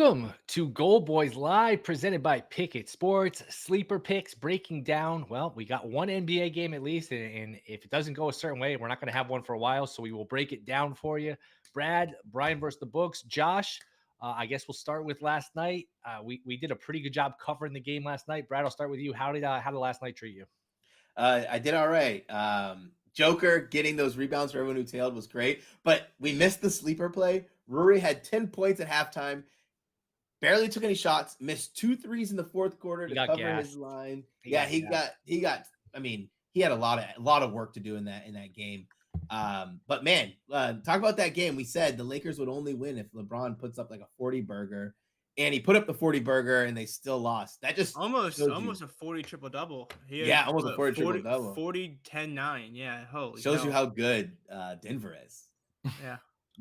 Welcome to Goldboys Live, presented by Pickett Sports. Sleeper picks breaking down. Well, we got one NBA game at least, and if it doesn't go a certain way, we're not going to have one for a while, so we will break it down for you. Brian versus the books. Josh, I guess we'll start with last night. We did a pretty good job covering the game last night. Brad, I'll start with you. How did last night treat you? I did all right. Joker getting those rebounds for everyone who tailed was great, but we missed the sleeper play. Rory had 10 points at halftime, barely took any shots, missed 2 threes in the fourth quarter He to got cover his gassed. line. He Yeah, got he gassed. got. I mean, he had a lot of work to do in that game. But man, talk about that game. We said the Lakers would only win if LeBron puts up like a 40 burger, and he put up the 40 burger, and they still lost. That just Almost shows you, almost a 40 triple double. He had yeah, almost a 40 triple 40, double. 40, 10, 9. Yeah, holy Shows you hell. how good Denver is. Yeah.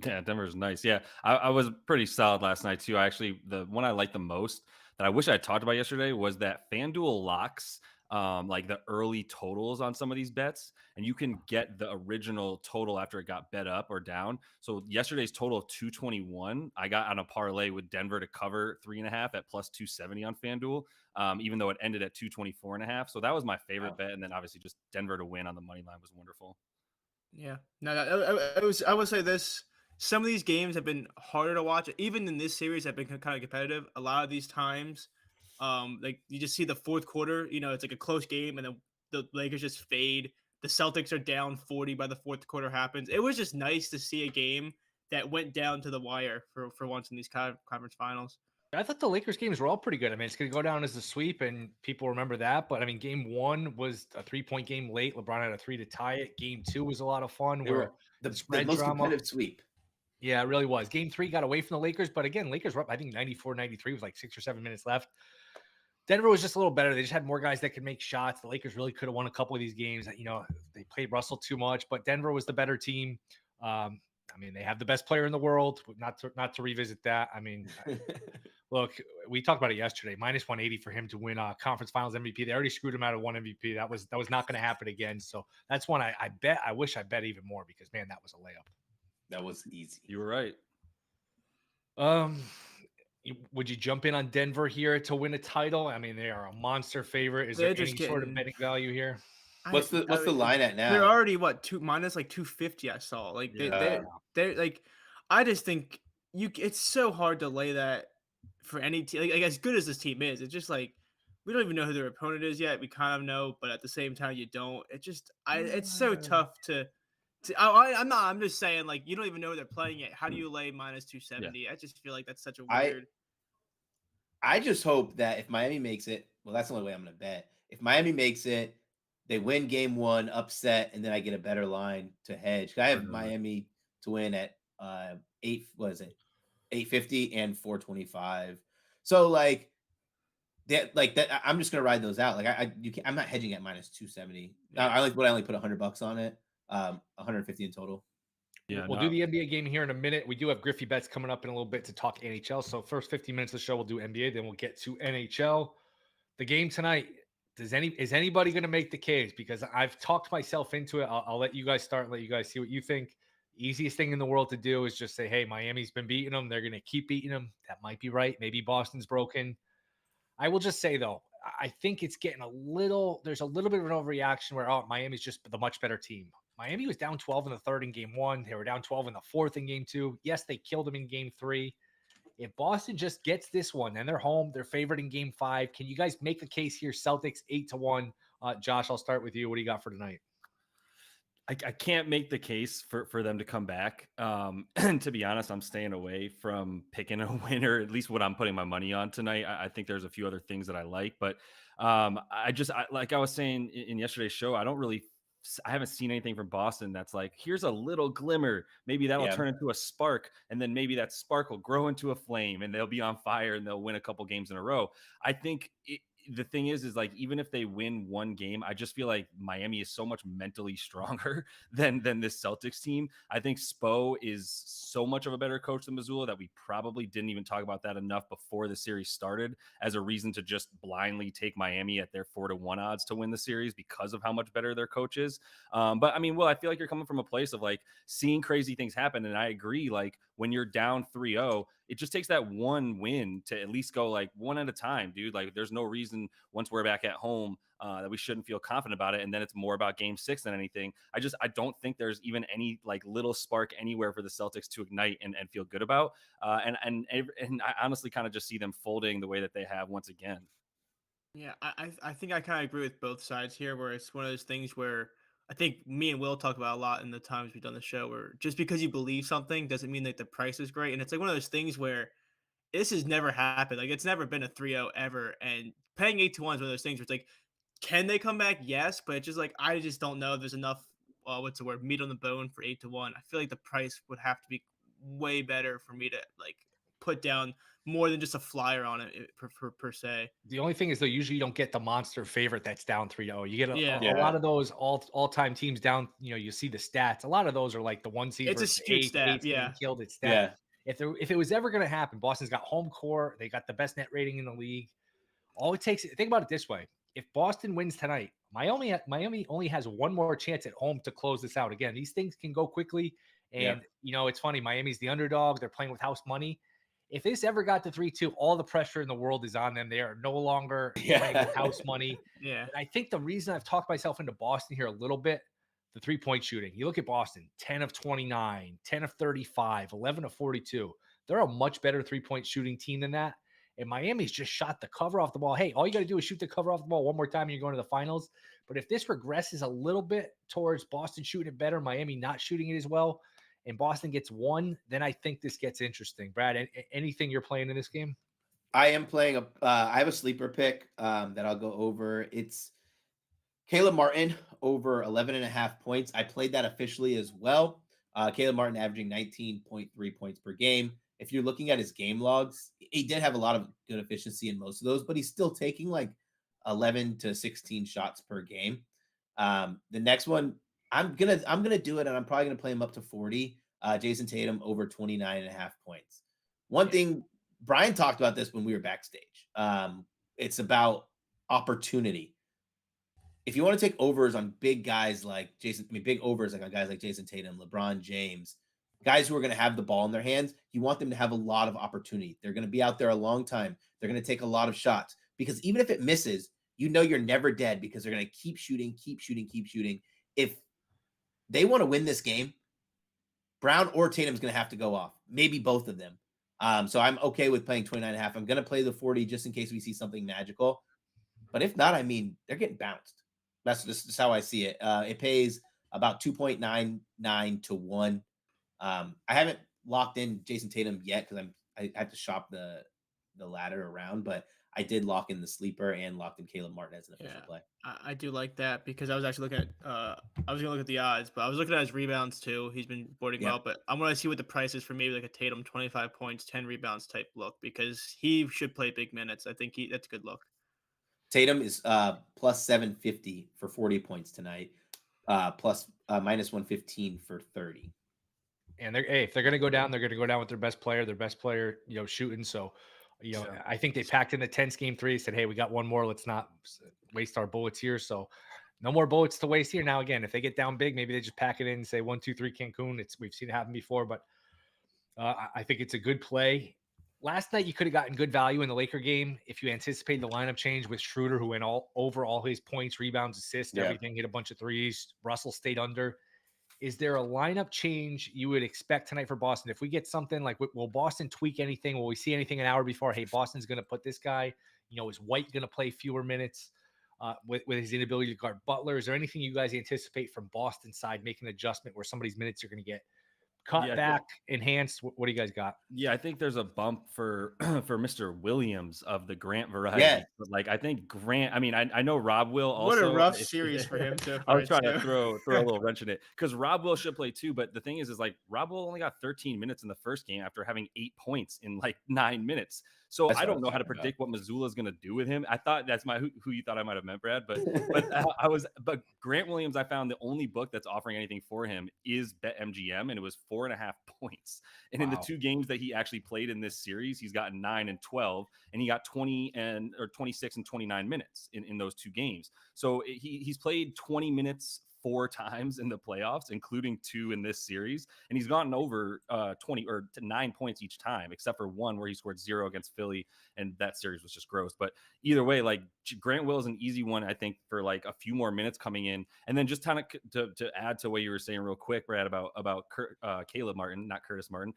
Yeah, Denver's nice. Yeah, I was pretty solid last night too. The one I liked the most that I wish I had talked about yesterday was that FanDuel locks like the early totals on some of these bets, and you can get the original total after it got bet up or down. So yesterday's total of 221, I got on a parlay with Denver to cover 3.5 at plus 270 on FanDuel, even though it ended at 224.5. So that was my favorite bet, and then obviously just Denver to win on the money line was wonderful. Yeah. No, I would say this. Some of these games have been harder to watch. Even in this series, have been kind of competitive. A lot of these times, like you just see the fourth quarter. It's like a close game, and then the Lakers just fade. The Celtics are down 40 by the fourth quarter happens. It was just nice to see a game that went down to the wire for once in these conference finals. I thought the Lakers games were all pretty good. I mean, it's going to go down as a sweep, and people remember that. But I mean, game one was a 3-point game late. LeBron had a 3 to tie it. Game two was a lot of fun. They were the spread most drama. competitive sweep. Yeah, it really was. Game three got away from the Lakers, but again, Lakers were up, I think 94-93 with like 6 or 7 minutes left. Denver was just a little better. They just had more guys that could make shots. The Lakers really could have won a couple of these games. They played Russell too much, but Denver was the better team. I mean, they have the best player in the world. Not to revisit that. I mean, look, we talked about it yesterday. Minus 180 for him to win conference finals MVP. They already screwed him out of one MVP. That was not going to happen again. So that's one I bet. I wish I bet even more because, man, that was a layup. That was easy. You were right. Would you jump in on Denver here to win a title? I mean, they are a monster favorite. Is there any sort of betting value here? What's the line at now? They're already minus like 250. I saw like they're like, I just think it's so hard to lay that for any team. Like as good as this team is, it's just like we don't even know who their opponent is yet. We kind of know, but at the same time, you don't. It's so tough to. I'm just saying, like, you don't even know who they're playing yet. How do you lay minus 270? Yeah. I just feel like that's such a weird. I just hope that if Miami makes it, well, that's the only way I'm going to bet. If Miami makes it, they win game one, upset, and then I get a better line to hedge. I have Miami to win at 850 and 425. So like that, I'm just going to ride those out. Like I'm not hedging at minus 270. Yeah. I only put $100 on it. 150 in total. Yeah, we'll do the NBA game here in a minute. We do have GriffyBets coming up in a little bit to talk NHL. So first 15 minutes of the show, we'll do NBA. Then we'll get to NHL. The game tonight. Is anybody going to make the case? Because I've talked myself into it. I'll let you guys start and let you guys see what you think. Easiest thing in the world to do is just say, hey, Miami's been beating them. They're going to keep beating them. That might be right. Maybe Boston's broken. I will just say, though, I think it's getting there's a little bit of an overreaction where, Miami's just the much better team. Miami was down 12 in the third in game one. They were down 12 in the fourth in game two. Yes, they killed them in game three. If Boston just gets this one, then they're home. They're favored in game five. Can you guys make the case here? Celtics 8-1. Josh, I'll start with you. What do you got for tonight? I can't make the case for them to come back. And to be honest, I'm staying away from picking a winner, at least what I'm putting my money on tonight. I think there's a few other things that I like, but like I was saying in yesterday's show, I haven't seen anything from Boston that's like, here's a little glimmer. Maybe that'll turn into a spark, and then maybe that spark will grow into a flame, and they'll be on fire, and they'll win a couple games in a row. I think the thing is like, even if they win one game, I just feel like Miami is so much mentally stronger than this Celtics team. I think Spo is so much of a better coach than Missoula that we probably didn't even talk about that enough before the series started as a reason to just blindly take Miami at their 4-1 odds to win the series because of how much better their coach is. But I mean, I feel like you're coming from a place of like seeing crazy things happen. And I agree, like when you're down 3-0, it just takes that one win to at least go like one at a time, dude. Like there's no reason once we're back at home that we shouldn't feel confident about it. And then it's more about game 6 than anything. I don't think there's even any like little spark anywhere for the Celtics to ignite and feel good about. And I honestly kind of just see them folding the way that they have once again. Yeah, I think I kind of agree with both sides here, where it's one of those things where I think me and Will talk about a lot in the times we've done the show, where just because you believe something doesn't mean that the price is great. And it's like one of those things where this has never happened. Like it's never been a 3-0 ever. And paying 8-1 is one of those things where it's like, can they come back? Yes, but it's just like I just don't know if there's enough what's the word, meat on the bone for 8-1. I feel like the price would have to be way better for me to like put down more than just a flyer on it per se. The only thing is though, usually you don't get the monster favorite that's down 3-0. You get Yeah. a lot of those all-time teams down. You see the stats. A lot of those are like the 1 seed. It's a versus skewed stat, eight's getting yeah. killed. It's stat. Yeah. If it was ever going to happen, Boston's got home court. They got the best net rating in the league. All it takes. Think about it this way: if Boston wins tonight, Miami only has one more chance at home to close this out. Again, these things can go quickly, and it's funny. Miami's the underdog. They're playing with house money. If this ever got to 3-2, all the pressure in the world is on them. They are no longer playing with house money. Yeah. And I think the reason I've talked myself into Boston here a little bit, the 3-point shooting. You look at Boston, 10 of 29, 10 of 35, 11 of 42. They're a much better 3-point shooting team than that. And Miami's just shot the cover off the ball. Hey, all you got to do is shoot the cover off the ball one more time and you're going to the finals. But if this regresses a little bit towards Boston shooting it better, Miami not shooting it as well, and Boston gets 1, then I think this gets interesting. Brad, anything you're playing in this game? I am playing I have a sleeper pick that I'll go over. It's Caleb Martin over 11.5 points. I played that officially as well. Caleb Martin averaging 19.3 points per game. If you're looking at his game logs, he did have a lot of good efficiency in most of those, but he's still taking like 11 to 16 shots per game. The next one, I'm gonna do it, and I'm probably gonna play him up to 40. Jason Tatum over 29.5 points. One thing, Brian talked about this when we were backstage. It's about opportunity. If you want to take overs on big guys like big overs like on guys like Jason Tatum, LeBron James, guys who are going to have the ball in their hands, you want them to have a lot of opportunity. They're going to be out there a long time. They're going to take a lot of shots because even if it misses, you're never dead because they're going to keep shooting. If they want to win this game, Brown or Tatum's going to have to go off. Maybe both of them. So I'm okay with playing 29.5. I'm going to play the 40 just in case we see something magical. But if not, I mean, they're getting bounced. That's just how I see it. It pays about 2.99 to 1. I haven't locked in Jason Tatum yet because I have to shop the ladder around, but I did lock in the sleeper and locked in Caleb Martin as an official play. I do like that because I was actually looking at I was gonna look at the odds, but I was looking at his rebounds too. He's been boarding well, but I'm gonna see what the price is for maybe like a Tatum 25 points, 10 rebounds type look because he should play big minutes. I think that's a good look. Tatum is plus 750 for 40 points tonight, plus minus 115 for 30. And if they're going to go down, they're going to go down with their best player, shooting. So, I think they packed in the tense game 3, said, hey, we got one more. Let's not waste our bullets here. So no more bullets to waste here. Now, again, if they get down big, maybe they just pack it in and say 1, 2, 3 Cancun. We've seen it happen before, but I think it's a good play. Last night, you could have gotten good value in the Laker game if you anticipate the lineup change with Schroeder, who went over all his points, rebounds, assists, everything, hit a bunch of threes. Russell stayed under. Is there a lineup change you would expect tonight for Boston? If we get something like, will Boston tweak anything? Will we see anything an hour before? Hey, Boston's going to put this guy, is White going to play fewer minutes with his inability to guard Butler? Is there anything you guys anticipate from Boston's side making an adjustment where somebody's minutes are going to get cut back, enhanced? What do you guys got? Yeah, I think there's a bump for Mr. Williams of the Grant variety. Yeah. But like I think Grant, I mean, I know Rob will also. What a rough series for him so far. I was trying to throw a little wrench in it because Rob will should play too. But the thing is like Rob will only got 13 minutes in the first game after having 8 points in like 9 minutes. So I don't know how to predict what Missoula is going to do with him. I thought that's who you thought I might have meant, Brad. But Grant Williams, I found the only book that's offering anything for him is BetMGM, and it was 4.5 points. And in the 2 games that he actually played in this series, he's gotten 9 and 12, and he got 26 and 29 minutes in those 2 games. So he's played 20 minutes 4 times in the playoffs, including 2 in this series. And he's gotten over 20 or 9 points each time, except for one where he scored 0 against Philly. And that series was just gross. But either way, like Grant Will is an easy one, I think, for like a few more minutes coming in. And then just kind of to add to what you were saying real quick, Brad, about Caleb Martin, not Curtis Martin.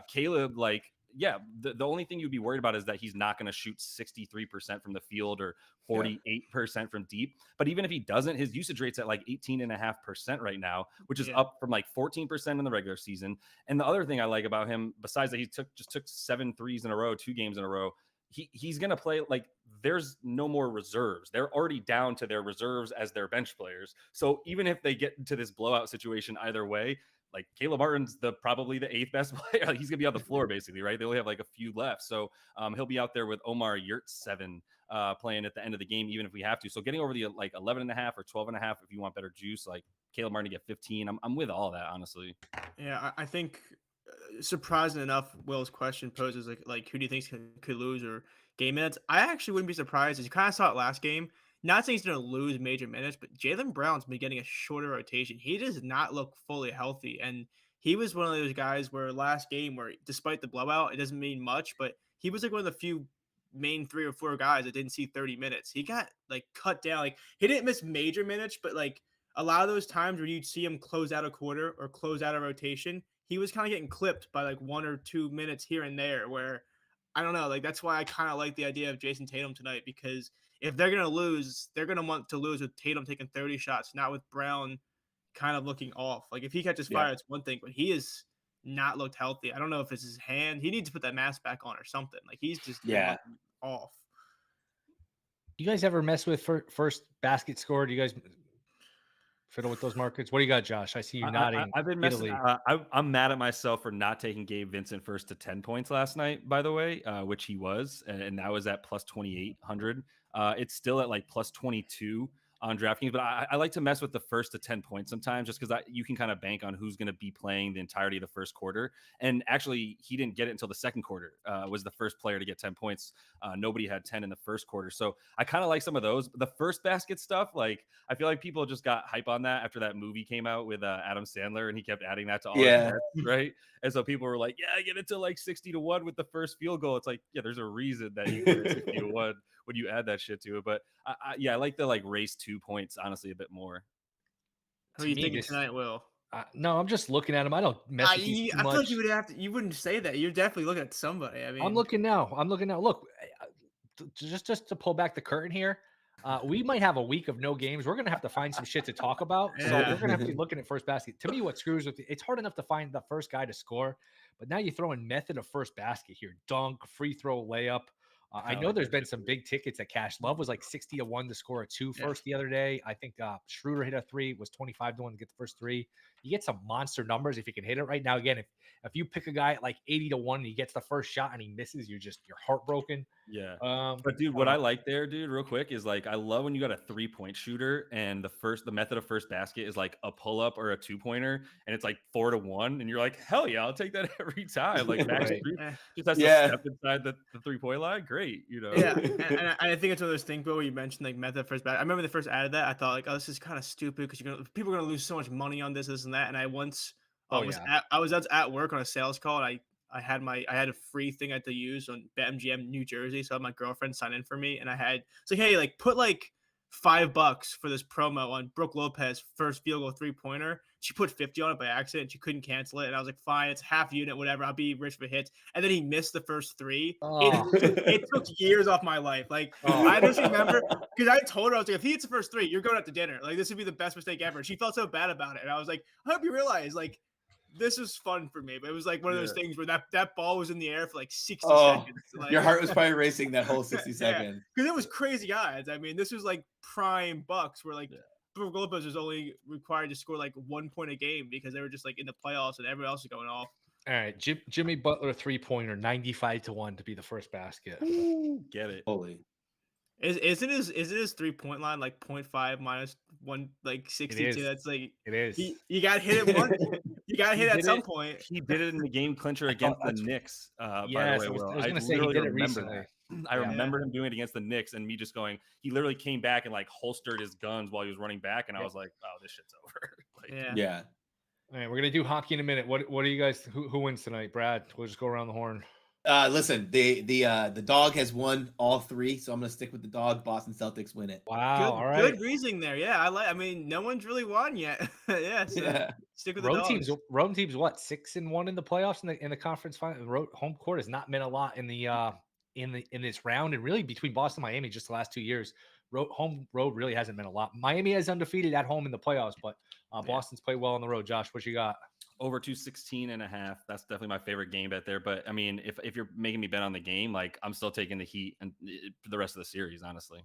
Caleb, like, yeah, the only thing you'd be worried about is that he's not going to shoot 63% from the field or 48% from deep. But even if he doesn't, his usage rate's at like 18.5% right now, which is up from like 14% in the regular season. And the other thing I like about him, besides that he just took 7 threes in a row, 2 games in a row, he's going to play like there's no more reserves. They're already down to their reserves as their bench players. So even if they get into this blowout situation either way, like Caleb Martin's probably the 8th best player. He's gonna be on the floor basically, right? They only have like a few left, so he'll be out there with Omar Yurtseven playing at the end of the game, even if we have to. So getting over the like 11.5 or 12.5, if you want better juice, like Caleb Martin to get 15. I'm with all that, honestly. Yeah, I think surprising enough, Will's question poses like who do you think could lose or game minutes? I actually wouldn't be surprised, as you kind of saw it last game. Not saying he's going to lose major minutes, but Jaylen Brown's been getting a shorter rotation. He does not look fully healthy. And he was one of those guys where last game, where despite the blowout, it doesn't mean much, but he was like one of the few main 3 or 4 guys that didn't see 30 minutes. He got like cut down. Like he didn't miss major minutes, but like a lot of those times where you'd see him close out a quarter or close out a rotation, he was kind of getting clipped by like 1 or 2 minutes here and there, where I don't know. Like that's why I kind of like the idea of Jason Tatum tonight, because if they're going to lose, they're going to want to lose with Tatum taking 30 shots, not with Brown kind of looking off. Like if he catches fire, it's one thing, but he is not looked healthy. I don't know if it's his hand. He needs to put that mask back on or something. Like he's just off. You guys ever mess with first basket score? Do you guys fiddle with those markets? What do you got, Josh? I see you nodding. I've been messing. I'm mad at myself for not taking Gabe Vincent first to 10 points last night, by the way, which he was, and that was at plus 2,800. It's still at like plus 22 on DraftKings, but I like to mess with the first to 10 points sometimes, just because you can kind of bank on who's going to be playing the entirety of the first quarter. And actually, he didn't get it until the second quarter. Was the first player to get 10 points. Nobody had 10 in the first quarter, so I kind of like some of those. The first basket stuff, like I feel like people just got hype on that after that movie came out with Adam Sandler, and he kept adding that to all his bets, right? And so people were like, "Yeah, get it to like 60-1 with the first field goal." It's like, yeah, there's a reason that you get 60-1 when you add that shit to it. But I like the like race 2 points honestly a bit more. Who are you thinking tonight, Will? No, I'm just looking at him. I don't mess with these too much. I feel like you wouldn't say that. You're definitely looking at somebody. I mean, I'm looking now. Look, just to pull back the curtain here, we might have a week of no games. We're gonna have to find some shit to talk about. So we're gonna have to be looking at first basket. To me, what screws with it's hard enough to find the first guy to score, but now you throw in method of first basket here: dunk, free throw, layup. I know there's been some big tickets at cash. Love was like 60-1 to score a 2 first the other day. I think Schroeder hit a 3, was 25-1 to get the first 3. You get some monster numbers if you can hit it right now. Again, if you pick a guy at like 80-1 and he gets the first shot and he misses, you're heartbroken. Yeah. But dude, what I like there, dude, real quick, is like I love when you got a 3-point shooter and the method of first basket is like a pull-up or a 2-pointer, and it's like 4-1, and you're like, hell yeah, I'll take that every time. Like Max just has to step inside the 3-point line. Great, you know. Yeah, and I think it's one of those things, Bill, where you mentioned like method of first basket. I remember they first added that. I thought like, oh, this is kind of stupid because people are gonna lose so much money on this and that. And I once I was at work on a sales call, and I had a free thing I had to use on BetMGM New Jersey. So I had my girlfriend sign in for me, and it's like, hey, like put like $5 for this promo on Brooke Lopez first field goal 3-pointer. She put 50 on it by accident. She couldn't cancel it, and I was like, fine, it's half unit, whatever. I'll be rich for hits. And then he missed the first 3. It took years off my life. Like I just remember because I told her, I was like, if he hits the first 3, you're going out to dinner. Like this would be the best mistake ever. She felt so bad about it, and I was like, I hope you realize like. This was fun for me, but it was like one of those things where that ball was in the air for like 60 seconds. Like, your heart was probably racing that whole 60 seconds. Because it was crazy odds. I mean, this was like prime Bucks where like Brooke Lopez was only required to score like 1 point a game because they were just like in the playoffs and everyone else was going off. All right, Jimmy Butler 3-pointer, 95-1 to be the first basket. Get it. Holy. Isn't his 3-point line like 0.5 minus 1 like 62? That's like it is. You got hit at once. You got to hit at some point. He did it in the game clincher against the Knicks. By the way, I was going to say he did it recently. I remember him doing it against the Knicks, and me just going. He literally came back and like holstered his guns while he was running back, and I was like, "Oh, this shit's over." Yeah. All right, we're gonna do hockey in a minute. What are you guys? Who wins tonight, Brad? We'll just go around the horn. Listen, the dog has won all 3, so I'm gonna stick with the dog. Boston Celtics win it. Wow, all right. Good reasoning there. Yeah, I mean, no one's really won yet. Stick with the dogs. Road teams, what 6-1 in the playoffs in the conference final. Home court has not meant a lot in this round, and really between Boston and Miami just the last 2 years. Home road really hasn't meant a lot. Miami is undefeated at home in the playoffs, but Boston's played well on the road. Josh, what you got? Over 216.5. That's definitely my favorite game bet there. But I mean, if you're making me bet on the game, like I'm still taking the Heat and for the rest of the series, honestly.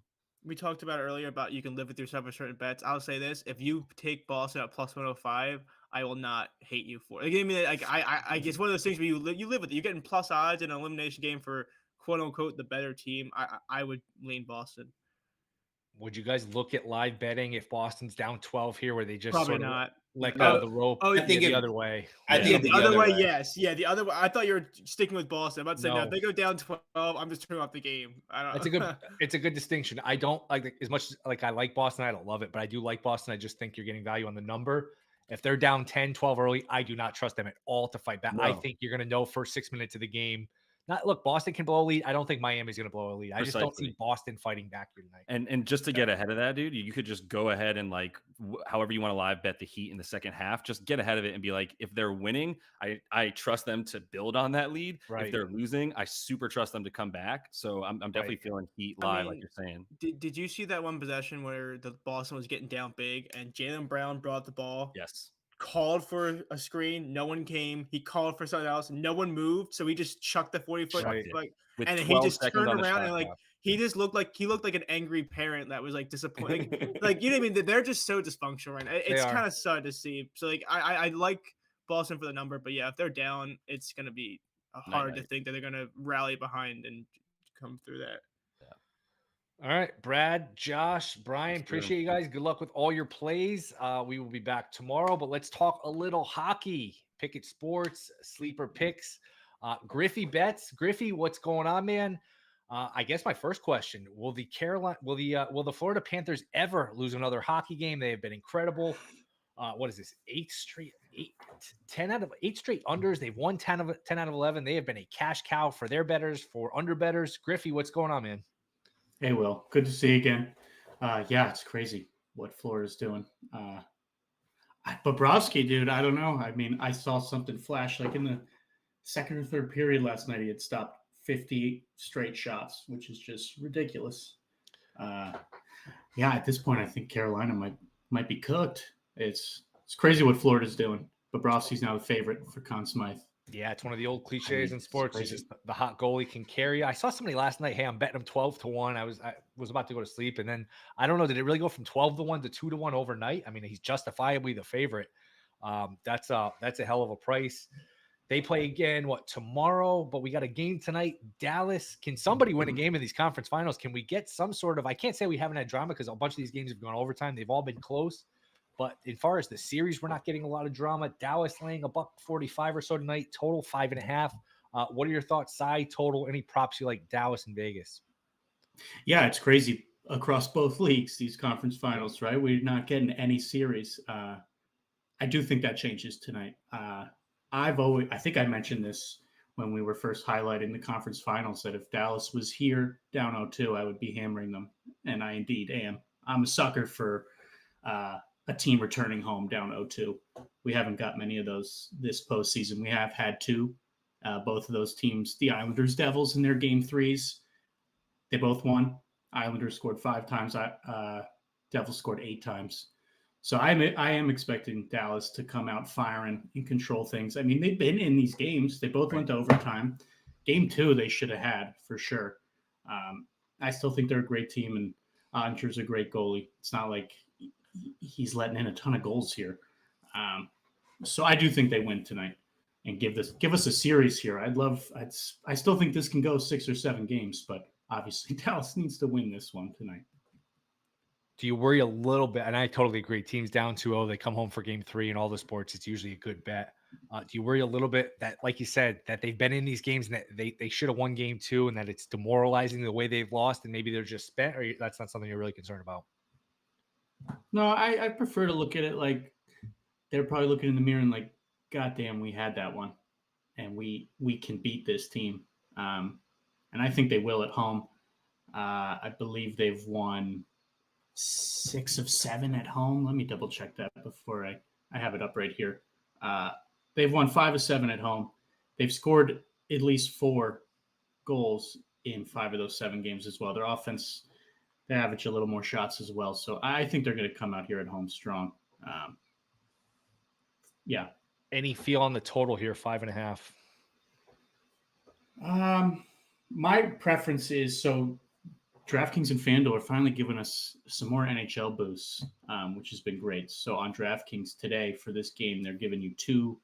We talked about earlier about you can live with yourself with certain bets. I'll say this: if you take Boston at plus 105, I will not hate you for it. Like, I mean, like I guess one of those things where you live with it. You're getting plus odds in an elimination game for quote unquote the better team. I would lean Boston. Would you guys look at live betting if Boston's down 12 here, where they just probably sort of not let go of the rope? I think the other way. I think the other way, yes. Yeah, the other way. I thought you were sticking with Boston. I'm about to say, no, if they go down 12, I'm just turning off the game. I don't. It's a good distinction. I don't like as much like I like Boston. I don't love it, but I do like Boston. I just think you're getting value on the number. If they're down 10, 12 early, I do not trust them at all to fight back. No. I think you're going to know first 6 minutes of the game. Look, Boston can blow a lead. I don't think Miami's going to blow a lead. I just don't see Boston fighting back here tonight. And just to get ahead of that, dude, you could just go ahead and like however you want to live bet the Heat in the second half. Just get ahead of it and be like, if they're winning, I trust them to build on that lead. Right. If they're losing, I super trust them to come back. So I'm definitely feeling Heat live, like you're saying. Did you see that one possession where the Boston was getting down big and Jaylen Brown brought the ball? Yes. Called for a screen, no one came. He called for something else, no one moved, so he just chucked the 40-foot and he just turned around and like he just looked like an angry parent that was like disappointed. Like you know what I mean? They're just so dysfunctional right now. It's kind of sad to see. So like I like Boston for the number, but yeah, if they're down, it's gonna be hard to think that they're gonna rally behind and come through that. All right, Brad, Josh, Brian, appreciate you guys. Good luck with all your plays. We will be back tomorrow, but let's talk a little hockey. Pickett Sports, sleeper picks, GriffyBets. Griffy, what's going on, man? I guess my first question: will the Florida Panthers ever lose another hockey game? They have been incredible. What is this? 10 out of 8 straight unders. They've won 10 out of 11. They have been a cash cow for their bettors, for under bettors. Griffy, what's going on, man? Hey, Will. Good to see you again. Yeah, it's crazy what Florida's doing. Bobrovsky, dude, I don't know. I mean, I saw something flash like in the second or third period last night. He had stopped 50 straight shots, which is just ridiculous. Yeah, at this point, I think Carolina might be cooked. It's crazy what Florida's doing. Bobrovsky's now the favorite for Conn Smythe. Yeah, it's one of the old cliches in sports. It's just the hot goalie can carry. I saw somebody last night. Hey, I'm betting him 12-1. I was about to go to sleep, and then I don't know. Did it really go from 12-1 to 2-1 overnight? I mean, he's justifiably the favorite. That's a hell of a price. They play again tomorrow? But we got a game tonight. Dallas. Can somebody win a game in these conference finals? Can we get some sort of? I can't say we haven't had drama because a bunch of these games have gone overtime. They've all been close. But as far as the series, we're not getting a lot of drama. Dallas laying $1.45 or so tonight. Total 5.5. What are your thoughts? Side total? Any props you like? Dallas and Vegas. Yeah, it's crazy across both leagues. These conference finals, right? We're not getting any series. I do think that changes tonight. I think I mentioned this when we were first highlighting the conference finals that if Dallas was here down 0-2, I would be hammering them, and I indeed am. I'm a sucker for a team returning home down 0-2. We haven't got many of those this postseason. We have had 2. Both of those teams, the Islanders, Devils, in their game 3s, they both won. Islanders scored 5 times. Devils scored 8 times. So I am expecting Dallas to come out firing and control things. I mean, they've been in these games. They both went to overtime. Game 2, they should have had for sure. I still think they're a great team, and Ottinger's a great goalie. It's not like he's letting in a ton of goals here. So I do think they win tonight and give us a series here. I still think this can go 6 or 7 games, but obviously Dallas needs to win this one tonight. Do you worry a little bit? And I totally agree. Teams down 2-0, they come home for game 3 in all the sports. It's usually a good bet. Do you worry a little bit that, like you said, that they've been in these games and that they should have won game 2 and that it's demoralizing the way they've lost and maybe they're just spent, or that's not something you're really concerned about? No, I prefer to look at it like they're probably looking in the mirror and like, God damn, we had that one, and we can beat this team. And I think they will at home. I believe they've won 6 of 7 at home. Let me double check that before I have it up right here. They've won 5 of 7 at home. They've scored at least 4 goals in 5 of those 7 games as well. Their offense, they average a little more shots as well. So I think they're going to come out here at home strong. Yeah. Any feel on the total here, 5.5? My preference is, so DraftKings and FanDuel are finally giving us some more NHL boosts, which has been great. So on DraftKings today for this game, they're giving you 2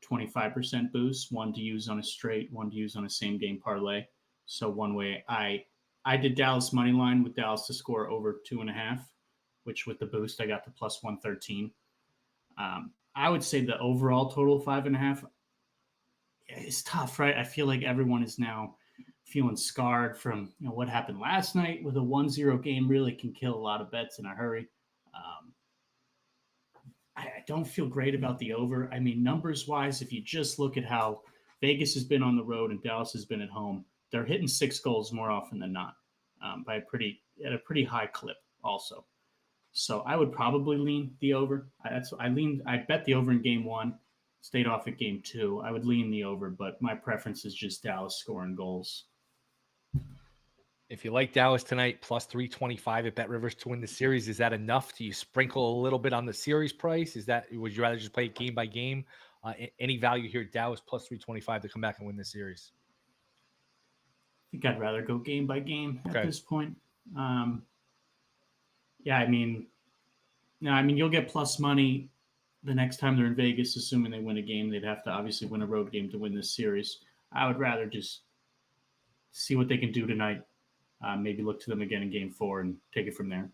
25% boosts, one to use on a straight, one to use on a same game parlay. So one way I did Dallas money line with Dallas to score over 2.5, which with the boost I got the plus 113. I would say the overall total 5.5 is tough, right? I feel like everyone is now feeling scarred from what happened last night with a 1-0 game. Really can kill a lot of bets in a hurry. I don't feel great about the over. I mean, numbers wise, if you just look at how Vegas has been on the road and Dallas has been at home, they're hitting 6 goals more often than not, by a pretty high clip also. So I would probably lean the over. I bet the over in game 1, stayed off at game 2. I would lean the over, but my preference is just Dallas scoring goals. If you like Dallas tonight, plus 325 at Bet Rivers to win the series, is that enough? Do you sprinkle a little bit on the series price? Would you rather just play it game by game? Any value here, Dallas plus 325 to come back and win the series? I think I'd rather go game by game at this point. Yeah, I mean, you'll get plus money the next time they're in Vegas, assuming they win a game. They'd have to obviously win a road game to win this series. I would rather just see what they can do tonight. Maybe look to them again in game 4 and take it from there.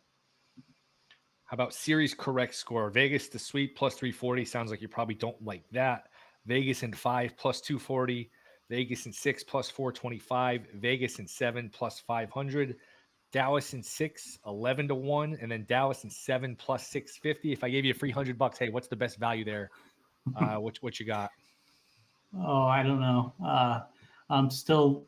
How about series correct score? Vegas to sweep plus 340. Sounds like you probably don't like that. Vegas in 5 plus 240. Vegas in 6 plus 425. Vegas in 7 plus 500. Dallas in 6, 11-1, and then Dallas in 7 plus 650. If I gave you a free $100, hey, what's the best value there? What you got? Oh, I don't know. I'm still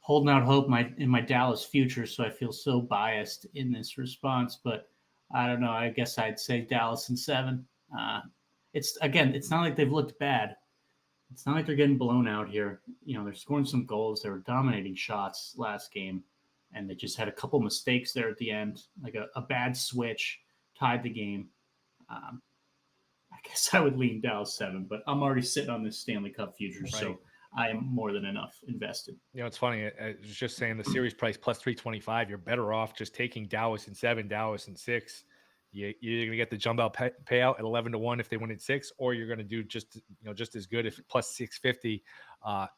holding out hope in my Dallas future, so I feel so biased in this response. But I don't know. I guess I'd say Dallas in 7. It's not like they've looked bad. It's not like they're getting blown out here. They're scoring some goals. They were dominating shots last game, and they just had a couple mistakes there at the end, like a bad switch tied the game. I guess I would lean Dallas 7, but I'm already sitting on this Stanley Cup future, so I am more than enough invested. It's funny. I was just saying the series price plus 325. You're better off just taking Dallas in 7, Dallas in 6. You're going to get the jumbo payout at 11-1 if they win in 6, or you're going to do just as good if plus 650.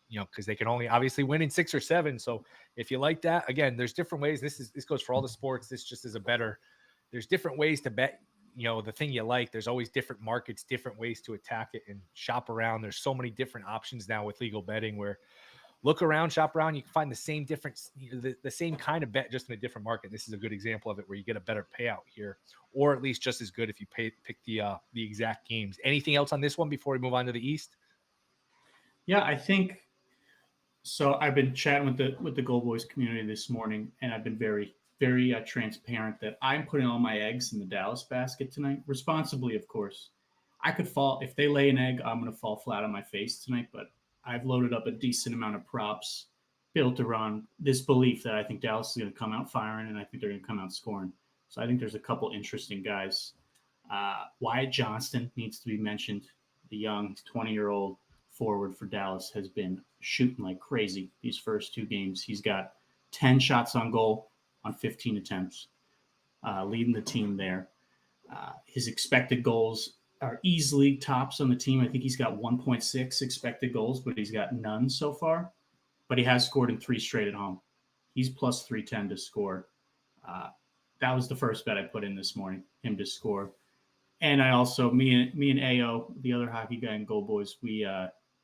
Because they can only obviously win in 6 or 7. So if you like that, again, there's different ways. This goes for all the sports. This just is there's different ways to bet. The thing you like, there's always different markets, different ways to attack it and shop around. There's so many different options now with legal betting where look around, shop around, you can find the same difference, the same kind of bet just in a different market. This is a good example of it where you get a better payout here, or at least just as good if you pick the exact games. Anything else on this one before we move on to the East? Yeah, I think so. I've been chatting with the Goldboys community this morning, and I've been very, very transparent that I'm putting all my eggs in the Dallas basket tonight, responsibly, of course. I could fall if they lay an egg. I'm going to fall flat on my face tonight, but I've loaded up a decent amount of props built around this belief that I think Dallas is going to come out firing, and I think they're going to come out scoring. So I think there's a couple interesting guys. Wyatt Johnston needs to be mentioned. The young 20-year-old forward for Dallas has been shooting like crazy these first 2 games. He's got 10 shots on goal on 15 attempts, leading the team there. His expected goals are easily tops on the team. I think he's got 1.6 expected goals, but he's got none so far. But he has scored in 3 straight at home. He's plus 310 to score. That was the first bet I put in this morning, him to score. And I also, me and AO, the other hockey guy in Goldboys, we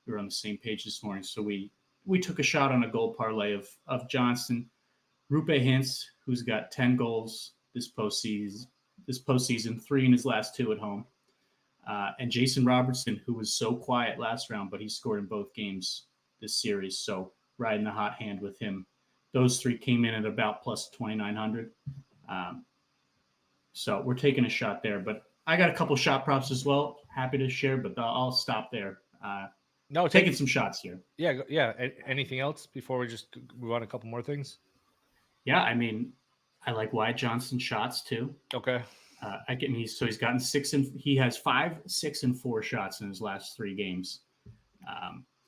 were on the same page this morning. So we took a shot on a goal parlay of Johnston, Rupe Hintz, who's got 10 goals this postseason, 3 in his last 2 at home, and Jason Robertson, who was so quiet last round, but he scored in both games this series. So riding the hot hand with him. Those 3 came in at about plus 2,900. So we're taking a shot there. But I got a couple shot props as well. Happy to share, but I'll stop there. No, taking some shots here. Yeah. Anything else before we just move on a couple more things? Yeah, I mean, I like Wyatt Johnston shots too. Okay. He's gotten 6 and he has 5, 6, and 4 shots in his last 3 games,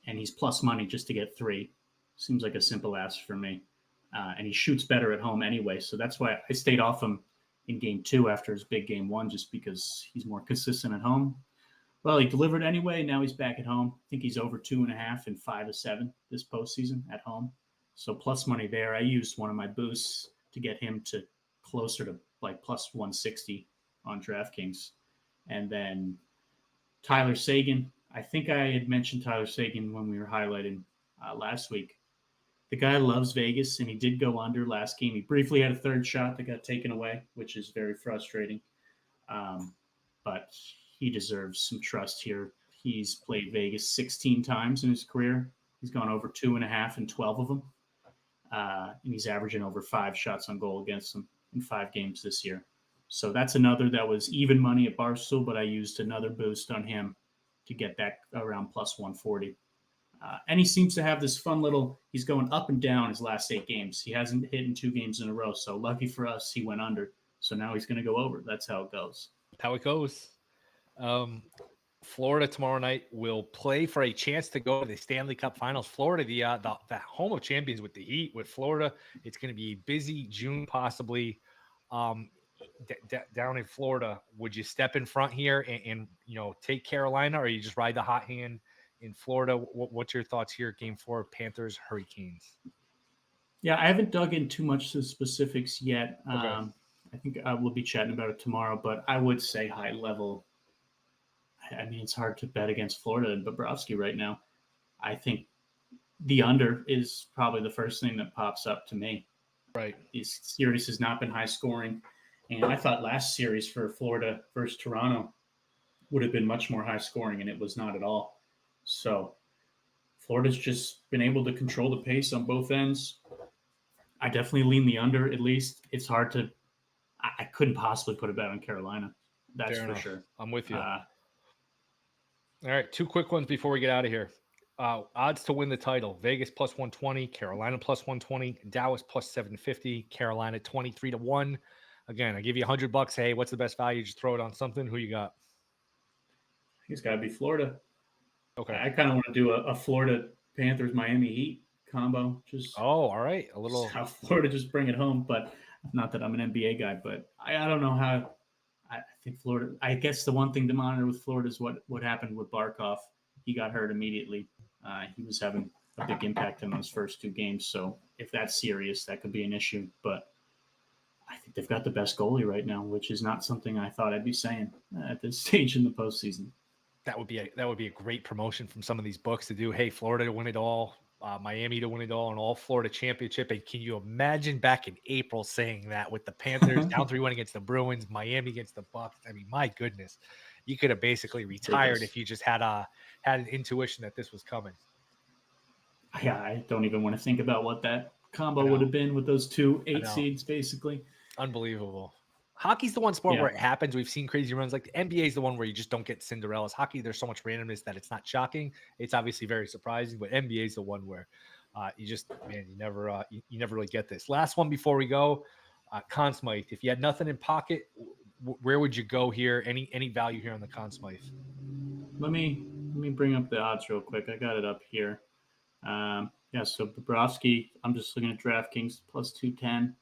and he's plus money just to get 3. Seems like a simple ask for me, and he shoots better at home anyway. So that's why I stayed off him in game 2 after his big game 1, just because he's more consistent at home. Well, he delivered anyway. Now he's back at home. I think he's over 2.5 and 5 of 7 this postseason at home. So plus money there. I used one of my boosts to get him to closer to like plus 160 on DraftKings. And then Tyler Seguin. I think I had mentioned Tyler Seguin when we were highlighting last week. The guy loves Vegas, and he did go under last game. He briefly had a third shot that got taken away, which is very frustrating. But he deserves some trust here. He's played Vegas 16 times in his career. He's gone over 2.5 in 12 of them. And he's averaging over 5 shots on goal against them in 5 games this year. So that's another that was even money at Barstool, but I used another boost on him to get that around plus 140. And he seems to have this fun little, he's going up and down his last 8 games. He hasn't hit in 2 games in a row. So lucky for us, he went under. So now he's going to go over. That's how it goes. How it goes. Florida tomorrow night will play for a chance to go to the Stanley Cup Finals. Florida, the home of champions with the Heat, with Florida. It's going to be a busy June, possibly. Down in Florida, would you step in front here and take Carolina, or you just ride the hot hand in Florida? What's your thoughts here? Game 4, Panthers, Hurricanes. Yeah, I haven't dug in too much to the specifics yet. Okay. I think I will be chatting about it tomorrow, but I would say high level. I mean, it's hard to bet against Florida and Bobrovsky right now. I think the under is probably the first thing that pops up to me. Right. This series has not been high scoring. And I thought last series for Florida versus Toronto would have been much more high scoring, and it was not at all. So Florida's just been able to control the pace on both ends. I definitely lean the under, at least. It's hard to – I couldn't possibly put a bet on Carolina. That's Fair for enough. sure. I'm with you. All right, 2 quick ones before we get out of here. Odds to win the title: Vegas plus 120, Carolina plus 120, Dallas plus 750, Carolina 23-1. Again, I give you $100. Hey, what's the best value? Just throw it on something. Who you got? I think it's got to be Florida. Okay. I kind of want to do a Florida Panthers Miami Heat combo. Just all right, a little how Florida just bring it home. But not that I'm an NBA guy, but I don't know how. I think Florida. I guess the one thing to monitor with Florida is what happened with Barkov. He got hurt immediately. He was having a big impact in those first 2 games. So if that's serious, that could be an issue. But I think they've got the best goalie right now, which is not something I thought I'd be saying at this stage in the postseason. That would be a great promotion from some of these books to do. Hey, Florida to win it all, Miami to win it all, and all Florida championship. And can you imagine back in April saying that with the Panthers down 3-1 against the Bruins, Miami against the Bucks? I mean, my goodness, you could have basically retired if you just had an intuition that this was coming. Yeah, I don't even want to think about what that combo would have been with those 2 8 seeds, basically. Unbelievable. Hockey's the one sport where it happens. We've seen crazy runs. Like the NBA is the one where you just don't get Cinderellas. Hockey, there's so much randomness that it's not shocking. It's obviously very surprising, but NBA is the one where you never really get this. Last one before we go, Conn Smythe. If you had nothing in pocket, where would you go here? Any value here on the Conn Smythe? Let me bring up the odds real quick. I got it up here. So Bobrovsky, I'm just looking at DraftKings plus 210.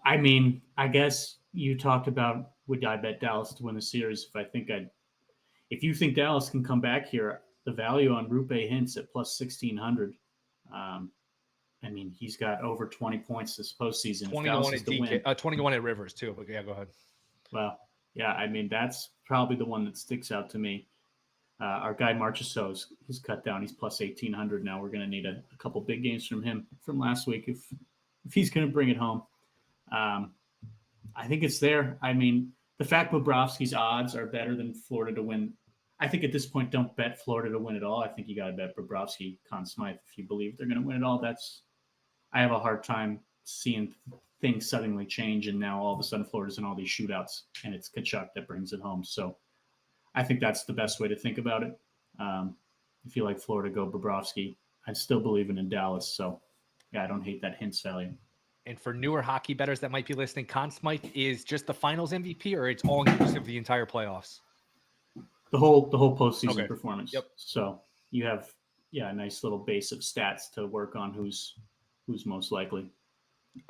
I mean, I guess you talked about would I bet Dallas to win the series? If you think Dallas can come back here, the value on Rupe Hintz at plus 1,600. I mean, he's got over 20 points this postseason. 21 at Rivers too. But yeah, go ahead. Well, Yeah, I mean, that's probably the one that sticks out to me. Our guy Marchessault, he's cut down. He's plus 1,800 now. We're going to need a couple big games from him from last week if he's going to bring it home. I think it's there. I mean, the fact Bobrovsky's odds are better than Florida to win. I think at this point, don't bet Florida to win it all. I think you got to bet Bobrovsky, Conn Smythe if you believe they're going to win it all. I have a hard time seeing things suddenly change, and now all of a sudden Florida's in all these shootouts, and it's Tkachuk that brings it home. So I think that's the best way to think about it. If you like Florida, go Bobrovsky. I still believe in Dallas, so yeah, I don't hate that Hintz value. And for newer hockey bettors that might be listening, Conn Smythe is just the Finals MVP, or it's all inclusive of the entire playoffs? The whole postseason performance. Yep. So you have a nice little base of stats to work on who's most likely.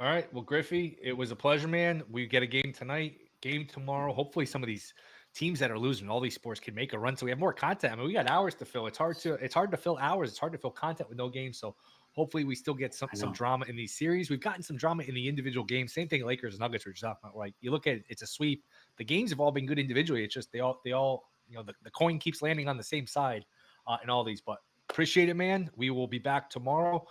All right. Well, Griffey, it was a pleasure, man. We get a game tonight, game tomorrow. Hopefully some of these teams that are losing all these sports can make a run so we have more content. I mean, we got hours to fill. It's hard to fill hours. It's hard to fill content with no games. So hopefully we still get some drama in these series. We've gotten some drama in the individual games. Same thing Lakers and Nuggets were just talking about. Like, you look at it, it's a sweep. The games have all been good individually. It's just they all the coin keeps landing on the same side in all these. But appreciate it, man. We will be back tomorrow.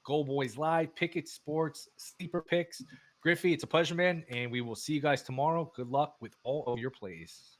Goldboys Live, Pickett Sports, Sleeper Picks. Griffey, it's a pleasure, man, and we will see you guys tomorrow. Good luck with all of your plays.